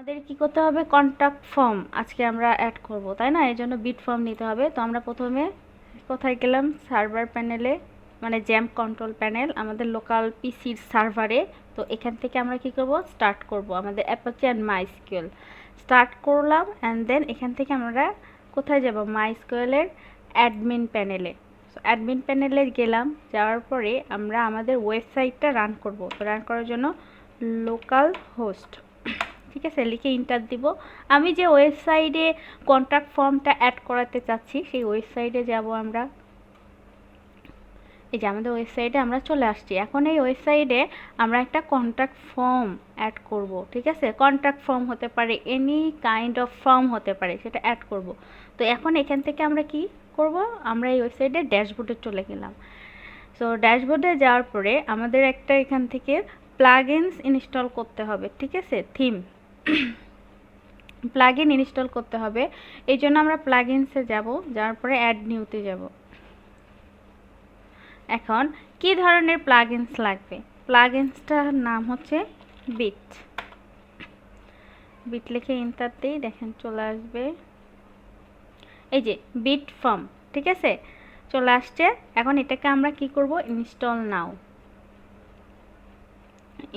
আমাদের কি করতে হবে? কন্ট্যাক্ট ফর্ম আজকে আমরা অ্যাড করব, তাই না? এর জন্য বিট ফর্ম নিতে হবে। তো আমরা প্রথমে কোথায় গেলাম? সার্ভার প্যানেলে, মানে জ্যাম্প কন্ট্রোল প্যানেল আমাদের লোকাল পিসির সার্ভারে। তো এখান থেকে আমরা কি করব? স্টার্ট করব আমাদের অ্যাপাচি অ্যান্ড মাইস্কুয়েল স্টার্ট করলাম। অ্যান্ড দেন এখান থেকে আমরা কোথায় যাব? মাইস্কুয়েলের অ্যাডমিন প্যানেলে। সো অ্যাডমিন প্যানেলে গেলাম, যাওয়ার পরে আমরা আমাদের ওয়েবসাইটটা রান করব। তো রান করার জন্য লোকাল হোস্ট, ঠিক আছে, লিখে ইন্টার দিব। আমি যে ওয়েবসাইটে কন্ট্যাক্ট ফর্মটা অ্যাড করাতে চাচ্ছি সেই ওয়েবসাইটে যাব আমরা। এই যে আমাদের ওয়েবসাইটে আমরা চলে আসছি। এখন এই ওয়েবসাইটে আমরা একটা কন্ট্যাক্ট ফর্ম অ্যাড করব, ঠিক আছে? কন্ট্যাক্ট ফর্ম হতে পারে, এনি কাইন্ড অফ ফর্ম হতে পারে, সেটা অ্যাড করব। তো এখন এখান থেকে আমরা কি করব? আমরা এই ওয়েবসাইটে ড্যাশবোর্ডে চলে গেলাম। সো ড্যাশবোর্ডে যাওয়ার পরে আমাদের একটা এখান থেকে প্লাগইনস ইনস্টল করতে হবে, ঠিক আছে? থিম প্লাগইন ইনস্টল করতে হবে। এই জন্য আমরা প্লাগইনসে যাব, যাওয়ার পরে অ্যাড নিউতে যাব। এখন কি ধরনের প্লাগইনস লাগবে? প্লাগইনসটার নাম হচ্ছে বিট। বিট লিখে এন্টার দিই, দেখেন চলে আসবে এই যে বিট ফর্ম, ঠিক আছে? চলে আসছে। এখন এটাকে আমরা কি করব? ইনস্টল নাও।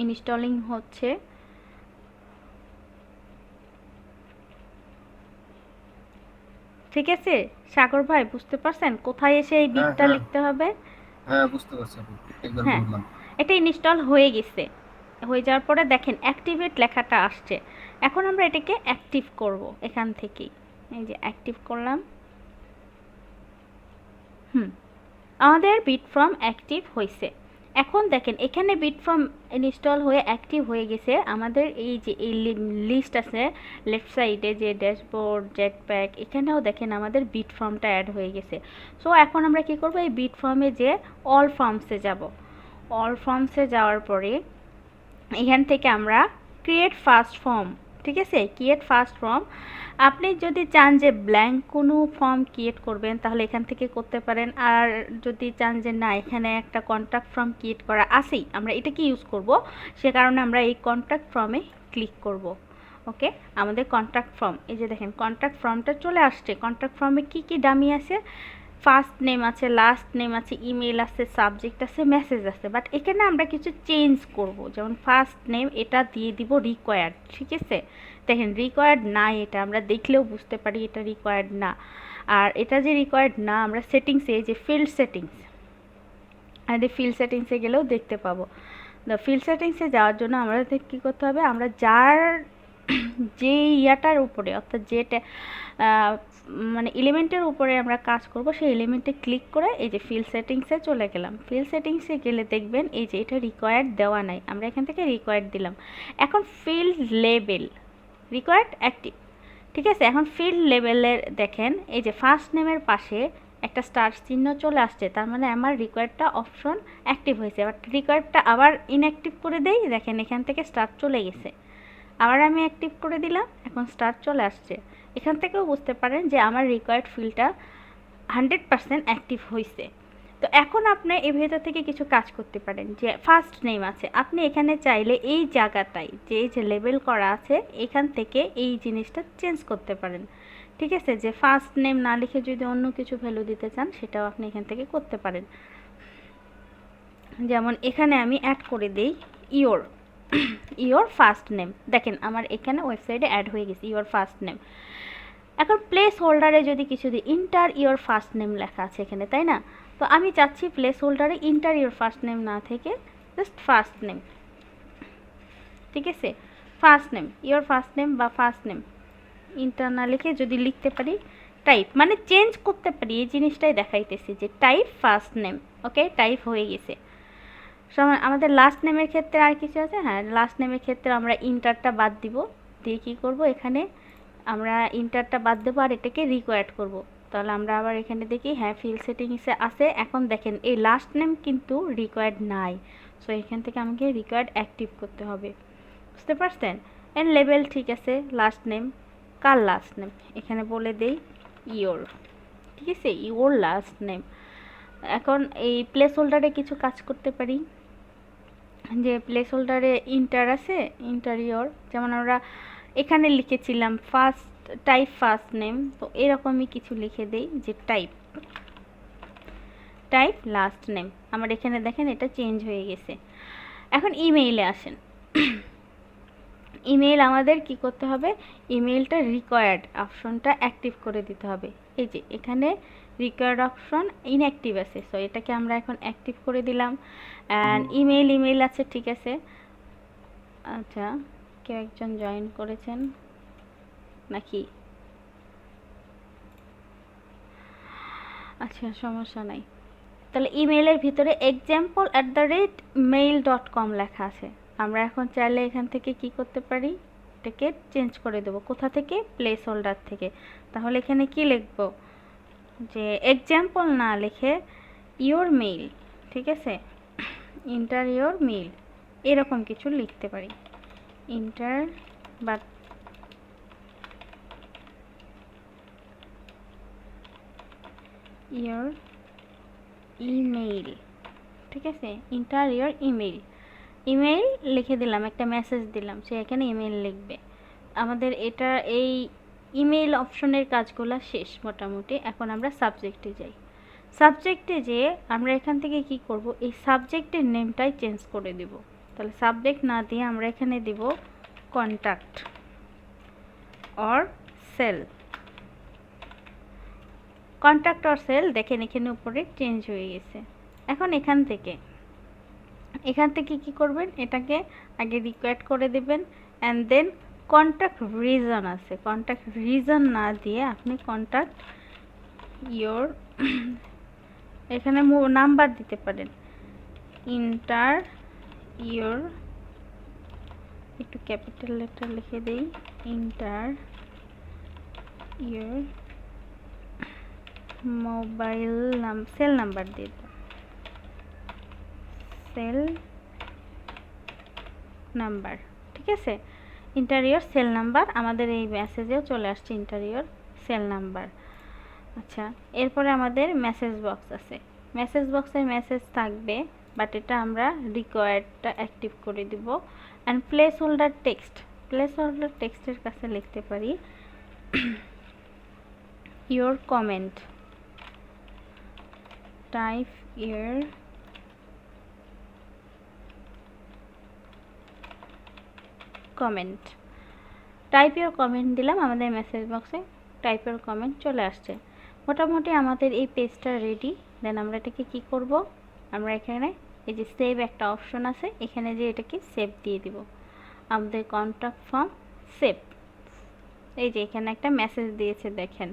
ইনস্টলিং হচ্ছে। ঠিক আছে সাগর ভাই, বুঝতে পারছেন কোথায় এসে এই হ্যাঁ বিটটা হ্যাঁ লিখতে হবে? হ্যাঁ, বুঝতে পারছি আপু। একবার হ্যাঁ, বললাম। এটা ইনস্টল হয়ে গেছে। হয়ে যাওয়ার পরে দেখেন অ্যাক্টিভেট লেখাটা আসছে। এখন আমরা এটাকে অ্যাক্টিভ করব এখান থেকেই। এই যে অ্যাক্টিভ করলাম। আমাদের বিট ফর্ম অ্যাক্টিভ হয়েছে। এখন দেখেন এখানে বিট ফর্ম ইনস্টল হয়ে অ্যাক্টিভ হয়ে গেছে। আমাদের এই যে এই লিস্ট আছে লেফট সাইডে, যে ড্যাশবোর্ড, জেট প্যাক, এখানেও দেখেন আমাদের বিট ফর্মটা অ্যাড হয়ে গেছে। সো এখন আমরা কি করব? এই বিট ফর্মে যে অল ফর্মসে যাব। অল ফর্মসে যাওয়ার পরে এখান থেকে আমরা ক্রিয়েট ফার্স্ট ফর্ম, ঠিক আছে? Create first form. আপনি যদি চান যে ব্ল্যাঙ্ক কোনো ফর্ম ক্রিয়েট করবেন তাহলে এখান থেকে করতে পারেন। আর যদি চান যে না, এখানে একটা কন্ট্যাক্ট ফর্ম ক্রিয়েট করা আছেই, আমরা এটাকে ইউজ করব, সে কারণে আমরা এই কন্ট্যাক্ট ফর্মে ক্লিক করব। ওকে, আমাদের কন্ট্যাক্ট ফর্ম, এই যে দেখেন কন্ট্যাক্ট ফর্মটা চলে আসছে। কন্ট্যাক্ট ফর্মে কি কি ডামি আছে? ফার্স্ট নেম আছে, লাস্ট নেম আছে, ইমেল আছে, সাবজেক্ট আছে, মেসেজ আছে। বাট এখানে আমরা কিছু চেঞ্জ করব। যেমন ফার্স্ট নেম এটা দিয়ে দিব রিকোয়ার্ড, ঠিক আছে? দেখেন রিকোয়ার্ড না, এটা আমরা দেখলেও বুঝতে পারি এটা রিকোয়ার্ড না। আর এটা যে রিকোয়ার্ড না, আমরা সেটিংসে, এই যে ফিল্ড সেটিংস, আর এই ফিল্ড সেটিংসে গেলেও দেখতে পাবো। ফিল্ড সেটিংসে যাওয়ার জন্য আমাদের কী করতে হবে? আমরা যার যে ইয়াটার উপরে, অর্থাৎ যেটা মানে এলিমেন্টের উপরে আমরা কাজ করব, সেই এলিমেন্টে ক্লিক করে এই যে ফিল্ড সেটিংসে চলে গেলাম। ফিল্ড সেটিংসে গেলে দেখবেন এই যে এটা রিকোয়ার্ড দেওয়া নাই, আমরা এখান থেকে রিকোয়ার্ড দিলাম। এখন ফিল্ড লেবেল রিকোয়ার্ড অ্যাক্টিভ, ঠিক আছে? এখন ফিল্ড লেবেলের দেখেন এই যে ফার্স্ট নেমের পাশে একটা স্টার চিহ্ন চলে আসছে, তার মানে আমার রিকোয়ার্ডটা অপশন অ্যাক্টিভ হয়েছে। বাট রিকোয়ার্ডটা আবার ইনঅ্যাক্টিভ করে দেই, দেখেন এখান থেকে স্টার চলে গেছে। আবার আমি অ্যাক্টিভ করে দিলাম, এখন স্টার চলে আসছে। এখান থেকেও বুঝতে পারেন যে আমার রিকোয়ার্ড ফিল্ডটা 100% অ্যাক্টিভ হয়েছে। তো এখন আপনি এই ভেতর থেকে কিছু কাজ করতে পারেন। যে ফার্স্ট নেম আছে, আপনি এখানে চাইলে এই জায়গাটায় যে এই যে লেবেল করা আছে এখান থেকে এই জিনিসটা চেঞ্জ করতে পারেন, ঠিক আছে? যে ফার্স্ট নেম না লিখে যদি অন্য কিছু ভ্যালু দিতে চান সেটাও আপনি এখান থেকে করতে পারেন। যেমন এখানে আমি অ্যাড করে দিই ইওর ইওর ফার্স্ট নেম। দেখেন আমার এখানে ওয়েবসাইটে অ্যাড হয়ে গেছে ইওর ফার্স্ট নেম। এখন প্লেস হোল্ডারে যদি কিছু দিই, ইন্টার ইওর ফার্স্ট নেম লেখা আছে এখানে, তাই না? তো আমি চাচ্ছি প্লেস হোল্ডারে ইন্টার ইওর ফার্স্ট নেম না থেকে জাস্ট ফার্স্ট নেম, ঠিক আছে? First name, your first name বা ফার্স্ট নেম ইন্টার না লিখে যদি লিখতে পারি টাইপ, মানে চেঞ্জ করতে পারি, এই জিনিসটাই দেখাইতেছি যে টাইপ ফার্স্ট নেম। ওকে, টাইপ হয়ে গেছে। আমাদের লাস্ট নেমের ক্ষেত্রে আর কিছু আছে? হ্যাঁ, লাস্ট নেমের ক্ষেত্রে আমরা ইন্টারটা বাদ দিব। দিয়ে কী করবো? এখানে আমরা ইন্টারটা বাদ দেবো আর এটাকে রিকোয়ার্ড করব। তাহলে আমরা আবার এখানে দেখি, হ্যাঁ ফিল্ড সেটিংসে আছে। এখন দেখেন এই লাস্ট নেম কিন্তু রিকোয়ার্ড নাই। সো এখান থেকে আমাকে রিকোয়ার্ড অ্যাক্টিভ করতে হবে, বুঝতে পারছেন? এর লেবেল ঠিক আছে, লাস্ট নেম, কার লাস্ট নেম এখানে বলে দেই ইওর, ঠিক আছে? Your last name. এখন এই প্লেস হোল্ডারে কিছু কাজ করতে পারি। যে প্লেস হোল্ডারে ইন্টার আছে, ইন্টারিয়র, যেমন আমরা এখানে লিখেছিলাম টাইপ ফার্স্ট নেম, তো এরকমই কিছু লিখে দেই যে টাইপ লাস্ট নেম। আমার এখানে দেখেন এটা চেঞ্জ হয়ে গেছে। এখন ইমেইলে আসেন। ইমেইল আমাদের কি করতে হবে, ইমেইলটা রিকোয়ার্ড অপশনটা অ্যাক্টিভ করে দিতে হবে। এই যে এখানে রিকোয়ার্ড অপশন ইনঅ্যাক্টিভ আছে, সো এটাকে আমরা এখন অ্যাক্টিভ করে দিলাম। অ্যান্ড ইমেইল আছে, ঠিক আছে। আচ্ছা, কেউ একজন জয়েন করেছেন নাকি? আচ্ছা, সমস্যা নাই। তাহলে ইমেইলের ভিতরে example@mail.com লেখা আছে। আমরা এখন চাইলে এখান থেকে কি করতে পারি, এটাকে চেঞ্জ করে দেবো। কোথা থেকে? প্লেস হোল্ডার থেকে। তাহলে এখানে কি লিখব, যে এক্সাম্পল না লিখে ইওর মেইল, ঠিক আছে, ইন্টার ইওর মেইল, এরকম কিছু লিখতে পারি। ইন্টার বা ইওর ইমেইল, ঠিক আছে, ইন্টার ইওর ইমেইল। ইমেইল লিখে দিলাম, একটা মেসেজ দিলাম, সে এখানে ইমেইল লিখবে। আমাদের এটা এই ইমেইল অপশনের কাজগুলো শেষ মোটামুটি। এখন আমরা সাবজেক্টে যাই। সাবজেক্টে যেয়ে আমরা এখান থেকে কি করব, এই সাবজেক্টের নেমটাই চেঞ্জ করে দেব। তাহলে সাবজেক্ট না দিয়ে আমরা এখানে দেব contact or cell. Contact or cell, দেখেন এখানে উপরে চেঞ্জ হয়ে গেছে। এখন এখান থেকে কি করবেন, এটাকে আগে রিকোয়ার্ড করে দেবেন। অ্যান্ড দেন কন্ট্যাক্ট রিজন আছে, কন্ট্যাক্ট রিজন না দিয়ে আপনি কন্ট্যাক্ট ইওর, এখানে নাম্বার দিতে পারেন। ইন্টার ইওর, একটু ক্যাপিটাল লেটার লিখে দেই, inter your mobile cell number দিয়ে দাও, সেল নাম্বার, ঠিক আছে। ইন্টারিয়র সেল নাম্বার, আমাদের এই মেসেজেও চলে আসছে ইন্টারিয়র সেল নাম্বার। আচ্ছা, এরপরে আমাদের মেসেজ বক্স আছে। মেসেজ বক্সে মেসেজ থাকবে, বাট এটা আমরা রিকোয়ার্ডটা অ্যাক্টিভ করে দিব। And place holder text, place holder টেক্সটের কাছে লিখতে পারি your comment, type your comment, type your comment দিলাম। আমাদের মেসেজ বক্সে টাইপ ইওর কমেন্ট চলে আসছে। মোটামুটি আমাদের এই পেজটা রেডি। দেন আমরা এটাকে কি করব, আমরা এখানে এই যে সেভ একটা অপশন আছে, এখানে যে এটাকে সেভ দিয়ে দিব। আমাদের কন্ট্যাক্ট ফর্ম সেভ, এই যে এখানে একটা মেসেজ দিয়েছে দেখেন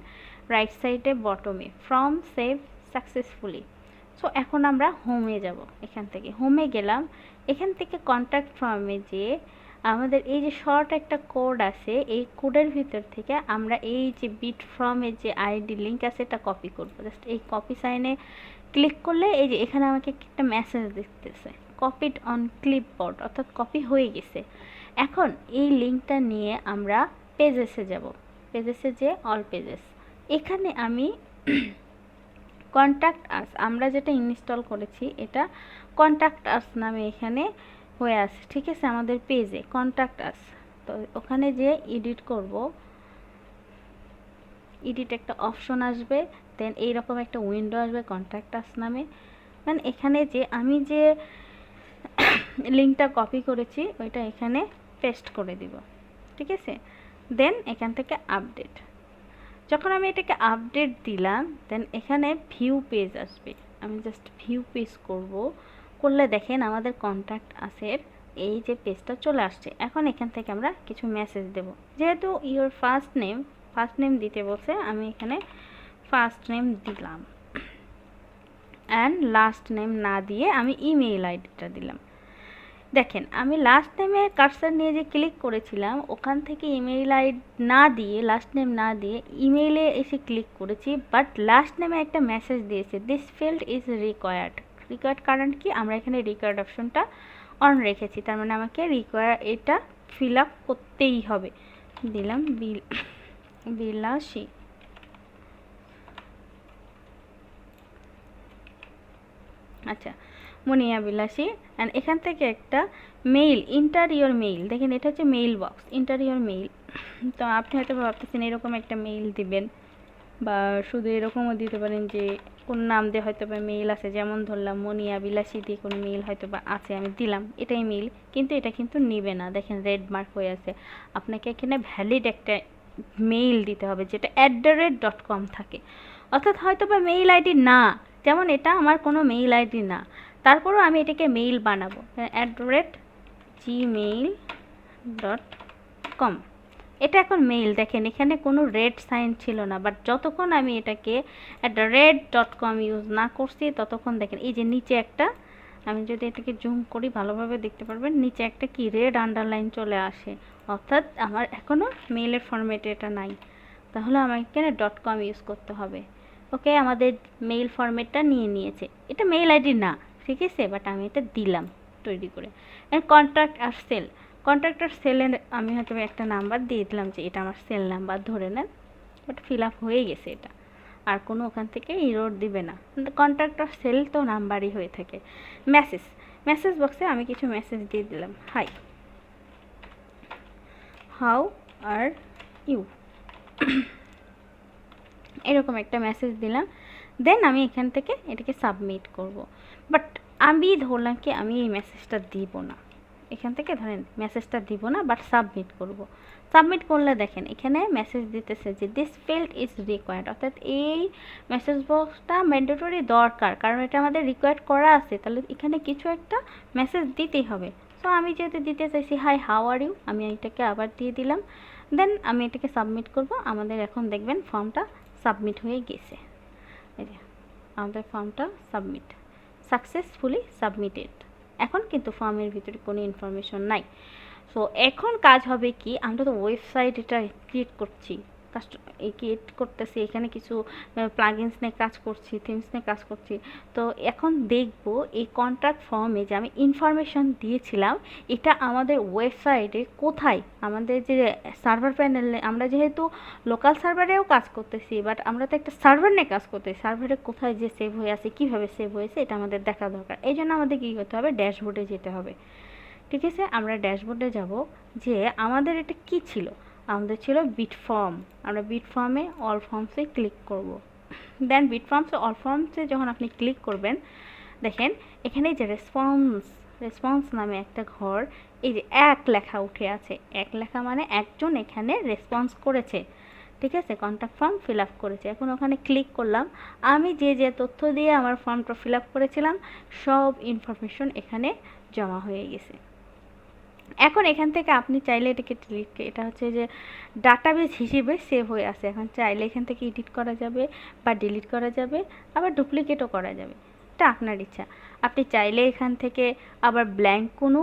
রাইট সাইডে বটমে, ফ্রম সেভ সাকসেসফুলি। সো এখন আমরা হোমে যাব। এখান থেকে হোমে গেলাম, এখান থেকে কন্ট্যাক্ট ফর্মে যে আমাদের এই যে শর্ট একটা কোড আছে, এই কোডের ভিতর থেকে আমরা এই যে বিট ফ্রমের যে আইডি লিঙ্ক আছে এটা কপি করব। জাস্ট এই কপি সাইনে ক্লিক করলে এই যে এখানে আমাকে একটা মেসেজ দিতেছে কপিড অন ক্লিপবোর্ড, অর্থাৎ কপি হয়ে গেছে। এখন এই লিঙ্কটা নিয়ে আমরা পেজেসে যাব। পেজেসে যে অল পেজেস, এখানে আমি কন্ট্যাক্ট আস, আমরা যেটা ইনস্টল করেছি এটা কন্ট্যাক্ট আস নামে এখানে হয়ে আছে, ঠিক আছে, আমাদের পেজে কন্ট্যাক্ট আস। তো ওখানে যে এডিট করব, এডিট একটা অপশন আসবে, দেন এইরকম একটা উইন্ডো আসবে কন্ট্যাক্ট আস নামে। দেন এখানে যে আমি যে লিঙ্কটা কপি করেছি ওইটা এখানে পেস্ট করে দিব, ঠিক আছে। দেন এখান থেকে আপডেট, যখন আমি এটাকে আপডেট দিলাম দেন এখানে ভিউ পেজ আসবে। আমি জাস্ট ভিউ পেজ করলে দেখেন আমাদের কন্ট্যাক্ট আসের এই যে পেজটা চলে আসছে। এখন এখান থেকে আমরা কিছু মেসেজ দেব। যেহেতু ইওর ফার্স্ট নেম দিতে বলছে, আমি এখানে ফার্স্ট নেম দিলাম। অ্যান্ড লাস্ট নেম না দিয়ে আমি ইমেইল আইডিটা দিলাম। দেখেন আমি লাস্ট নেমে কার্সার নিয়ে যে ক্লিক করেছিলাম, ওখান থেকে ইমেইল আইডি না দিয়ে, লাস্ট নেম না দিয়ে ইমেইলে এসে ক্লিক করেছি, বাট লাস্ট নেমে একটা মেসেজ দিয়েছে দিস ফিল্ড ইজ রিকোয়ার্ড। কারণ কি, আমরা এখানে রিকোয়ার্ড অপশনটা অন রেখেছি, তার মানে আমাকে এটা ফিল আপ করতেই হবে। দিলাম বিলাসী। আচ্ছা, মুনিয়া বিলাসী। অ্যান্ড এখান থেকে একটা মেইল, ইন্টার ইওর মেইল, দেখেন এটা হচ্ছে mail box, inter your mail. তো আপনি হয়তো ভাবতেছেন এরকম একটা মেইল দিবেন, বা শুধু এরকমও দিতে পারেন যে কোন নাম দিয়ে হয়তো বা মেইল আছে, যেমন ধরলাম মনিয়া বিলাসী দিয়ে কোনো মেইল হয়তো বা আছে, আমি দিলাম এটাই মেইল, কিন্তু এটা কিন্তু নিবে না, দেখেন রেড মার্ক হয়ে আছে। আপনাকে এখানে ভ্যালিড একটা মেইল দিতে হবে যেটা @.com থাকে, অর্থাৎ হয়তো বা মেইল আইডি না, যেমন এটা আমার কোনো মেইল আইডি না, তারপরেও আমি এটাকে মেইল বানাবো @gmail.com। এটা এখন মেইল, দেখেন এখানে কোনো রেড সাইন ছিল না, বাট যতক্ষণ আমি এটাকে @red.com ইউজ না করছি ততক্ষণ দেখেন এই যে নিচে একটা, আমি যদি এটাকে জুম করি ভালোভাবে দেখতে পারবেন নিচে একটা কি রেড আন্ডারলাইন চলে আসে, অর্থাৎ আমার এখনও মেইলের ফরম্যাটে এটা নাই, তাহলে আমাকে এখানে .com ইউজ করতে হবে। ওকে, আমাদের মেইল ফরম্যাটটা নিয়ে নিয়েছে, এটা মেইল আইডি না, ঠিক আছে, বাট আমি এটা দিলাম তৈরি করে। কন্ট্যাক্ট আর সেল, কন্ট্যাক্ট আর সেলে আমি হয়তো একটা নাম্বার দিয়ে দিলাম যে এটা আমার সেল নাম্বার ধরে নেন, বাট ফিল আপ হয়ে গেছে এটা, আর কোনো ওখান থেকে ইরোর দিবে না, কন্ট্যাক্ট আর সেল তো নাম্বারই হয়ে থাকে। মেসেজ, মেসেজ বক্সে আমি কিছু মেসেজ দিয়ে দিলাম, হাই, হাউ আর ইউ, এরকম একটা মেসেজ দিলাম। দেন আমি এখান থেকে এটাকে সাবমিট করব, বাট আমি ধরলাম কি আমি এই মেসেজটা দিব না, এখান থেকে ধরেন মেসেজটা দিব না, বাট সাবমিট করব। সাবমিট করলে দেখেন এখানে মেসেজ দিতেছে যে দিস ফিল্ড ইজ রিকোয়ার্ড, অর্থাৎ এই মেসেজ বক্সটা ম্যান্ডেটরি দরকার, কারণ এটা আমাদের রিকোয়ার্ড করা আছে, তাহলে এখানে কিছু একটা মেসেজ দিতেই হবে। সো আমি যেহেতু দিতে চাইছি হাই হাউ আর ইউ, আমি এটাকে আবার দিয়ে দিলাম। দেন আমি এটাকে সাবমিট করব। আমাদের এখন দেখবেন ফর্মটা সাবমিট হয়ে গেছে, এই যে আমাদের ফর্মটা সাবমিট, সাকসেসফুলি সাবমিটেড। এখন কিন্তু ফর্মের ভিতরে কোনো ইনফরমেশন নাই। সো এখন কাজ হবে কি, আমরা তো ওয়েবসাইট এটা ক্রিয়েট করছি, ক্রিয়েট করতেছি, এখানে কিছু প্লাগইনস নিয়ে কাজ করছি, থিমস নিয়ে কাজ করছি। তো এখন দেখব এই কন্ট্যাক্ট ফর্মে যে আমি ইনফরমেশন দিয়েছিলাম এটা আমাদের ওয়েবসাইটে কোথায়, আমাদের যে সার্ভার প্যানেলে, আমরা যেহেতু লোকাল সার্ভারেও কাজ করতেছি, বাট আমরা তো একটা সার্ভার নিয়ে কাজ করতেছি, সার্ভারে কোথায় যে সেভ হয়ে আছে, কীভাবে সেভ হয়েছে এটা আমাদের দেখা দরকার। এই জন্য আমাদের কী করতে হবে, ড্যাশবোর্ডে যেতে হবে। ঠিক আছে, আমরা ড্যাশবোর্ডে যাব, যে আমাদের এটা কি ছিল, আমাদের ছিল বিট ফর্ম, আমরা বিট ফর্মে অল ফর্মসে ক্লিক করব। দেন বিট ফর্মসে অল ফর্মসে যখন আপনি ক্লিক করবেন, দেখেন এখানে যে রেসপন্স নামে একটা ঘর, এই যে এক লেখা উঠে আছে, এক লেখা মানে একজন এখানে রেসপন্স করেছে, ঠিক আছে, কন্ট্যাক্ট ফর্ম ফিল আপ করেছে। এখন ওখানে ক্লিক করলাম, আমি যে যে তথ্য দিয়ে আমার ফর্মটা ফিল আপ করেছিলাম সব ইনফরমেশন এখানে জমা হয়ে গেছে। এখন এখান থেকে আপনি চাইলে এটাকে ডিলিট, এটা হচ্ছে যে ডাটাবেস হিসেবে সেভ হয়ে আছে, এখন চাইলে এখান থেকে এডিট করা যাবে বা ডিলিট করা যাবে, আবার ডুপ্লিকেটও করা যাবে, এটা আপনার ইচ্ছা। আপনি চাইলে এখান থেকে আবার ব্ল্যাঙ্ক কোনো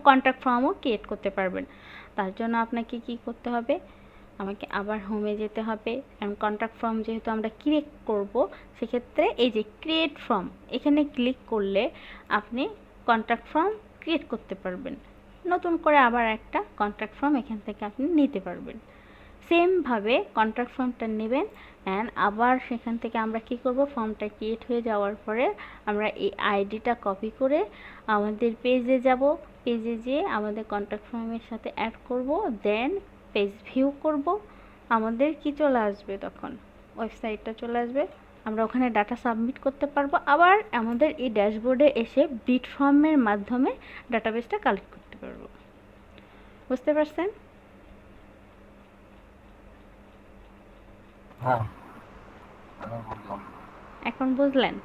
কন্ট্যাক্ট ফর্মও ক্রিয়েট করতে পারবেন। তার জন্য আপনাকে কি করতে হবে, আমাকে আবার হোমে যেতে হবে, কারণ কন্ট্যাক্ট ফর্ম যেহেতু আমরা ক্রিয়েট করব, সেক্ষেত্রে এই যে ক্রিয়েট ফর্ম এখানে ক্লিক করলে আপনি কন্ট্যাক্ট ফর্ম ক্রিয়েট করতে পারবেন, নতুন করে আবার একটা কন্ট্যাক্ট ফর্ম এখান থেকে আপনি নিতে পারবেন। সেমভাবে কন্ট্যাক্ট ফর্মটা নেবেন, অ্যান্ড আবার সেখান থেকে আমরা কি করব, ফর্মটা ক্রিয়েট হয়ে যাওয়ার পরে আমরা এই আইডিটা কপি করে আমাদের পেজে যাব, পেজে যেয়ে আমাদের কন্ট্যাক্ট ফর্মের সাথে অ্যাড করব, দেন পেজ ভিউ করব, আমাদের কি চলে আসবে, তখন ওয়েবসাইটটা চলে আসবে, আমরা ওখানে ডাটা সাবমিট করতে পারবো, আবার আমাদের এই ড্যাশবোর্ডে এসে বিট ফর্মের মাধ্যমে ডাটাবেসটা কালেক্ট করতে পারবো। বুঝতে পারছেন? হ্যাঁ, এখন বুঝলেন?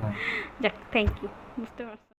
হ্যাঁ। যাক, থ্যাংক ইউ, বুঝতে পারছেন।